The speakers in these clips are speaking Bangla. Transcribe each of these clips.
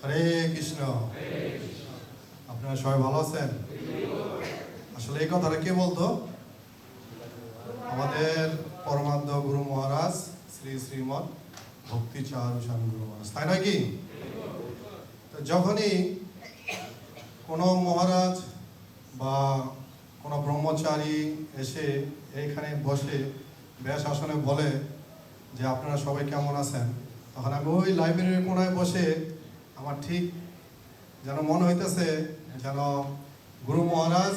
হরে কৃষ্ণ। আপনারা সবাই ভালো আছেন? আসলে এই কথাটা কে বলতো? আমাদের পরমাদ্য গুরু মহারাজ শ্রী শ্রীমৎ ভক্তি চারু স্বামী গুরু মহারাজ, তাই নয় কি? যখনই কোনো মহারাজ বা কোনো ব্রহ্মচারী এসে এইখানে বসে ব্যাস আসনে বলে যে আপনারা সবাই কেমন আছেন, তখন আমি ওই লাইব্রেরির কোনায় বসে আমার ঠিক যেন মনে হইতেছে যেন গুরু মহারাজ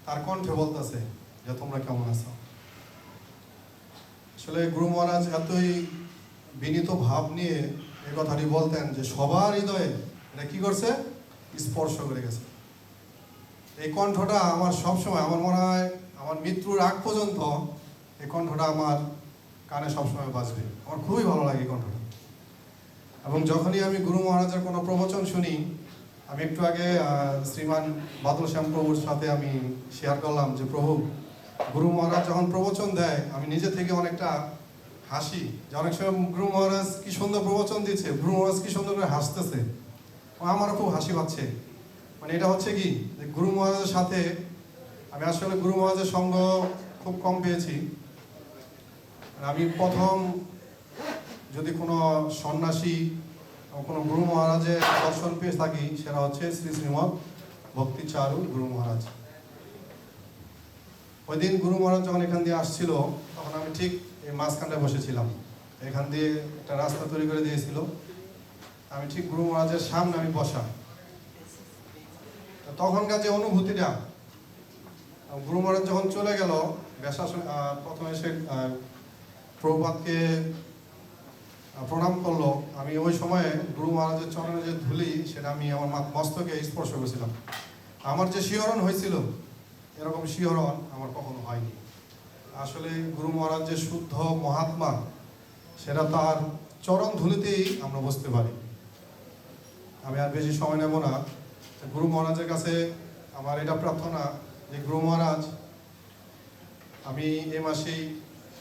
তার কণ্ঠে বলতেছে যে তোমরা কেমন আছো। আসলে গুরু মহারাজ এতই বিনীত ভাব নিয়ে এই কথাটি বলতেন যে সবার হৃদয়ে এটা কি করছে, স্পর্শ করে গেছে। এই কণ্ঠটা আমার সবসময়, আমার মনে হয় আমার মৃত্যুর আগ পর্যন্ত এই কণ্ঠটা আমার কানে সবসময় বাজবে। আমার খুবই ভালো লাগে এই কণ্ঠটা। এবং যখনই আমি গুরু মহারাজের কোনো প্রবচন শুনি, আমি একটু আগে শ্রীমান বাদল শ্যাম প্রভুর সাথে আমি শেয়ার করলাম যে প্রভু গুরু মহারাজ যখন প্রবচন দেয় আমি নিজে থেকে অনেকটা হাসি, যে অনেক সময় গুরু মহারাজ কি সুন্দর প্রবচন দিচ্ছে, গুরু মহারাজ কি সুন্দর করে হাসতেছে, আমারও খুব হাসি পাচ্ছে। মানে এটা হচ্ছে কি যে গুরু মহারাজের সাথে আমি আসলে গুরু মহারাজের সঙ্গ খুব কম পেয়েছি। আমি প্রথম যদি কোনো সন্ন্যাসী কোনো গুরু মহারাজের দর্শন পেয়ে থাকি সেটা হচ্ছে শ্রী শ্রীমৎ ভক্তি চারু গুরু মহারাজ। ওই দিন গুরু মহারাজ যখন এখান দিয়ে আসছিল তখন আমি ঠিক এই মাঝখানটায় বসেছিলাম। এখান দিয়ে একটা রাস্তা তৈরি করে দিয়েছিল, আমি ঠিক গুরু মহারাজের সামনে আমি বসা। তখনকার যে অনুভূতিটা, গুরু মহারাজ যখন চলে গেল ব্যাসাসন, প্রথমে এসে প্রভুপাদকে প্রণাম করলো, আমি ওই সময়ে গুরু মহারাজের চরণে যে ধুলি সেটা আমি আমার মস্তকে স্পর্শ করেছিলাম। আমার যে শিহরণ হয়েছিল এরকম শিহরণ আমার কখনো হয়নি। আসলে গুরু মহারাজ যে শুদ্ধ মহাত্মা সেটা তার চরণ ধুলিতেই আমরা বুঝতে পারি। আমি আর বেশি সময় নেব না। গুরু মহারাজের কাছে আমার এটা প্রার্থনা যে গুরু মহারাজ, আমি এই মাসেই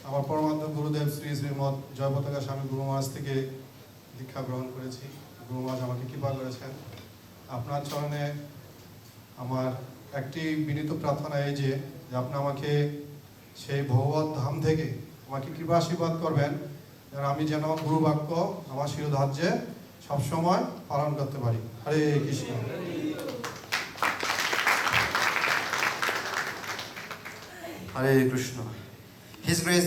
আমার পরমাত্ম গুরুদেব শ্রী শ্রীমৎ জয়পতাকা স্বামী গুরু মহারাজ থেকে দীক্ষা গ্রহণ করেছি। গুরু মহারাজ আমাকে কৃপা করেছেন। আপনার চরণে আমার একটি বিনীত প্রার্থনা এই যে আপনি আমাকে সেই ভগবত ধাম থেকে আমাকে কৃপা আশীর্বাদ করবেন যেন আমি যেন গুরু বাক্য আমার শিরোধার্যে সবসময় পালন করতে পারি। হরে কৃষ্ণ। হরে কৃষ্ণ। His Grace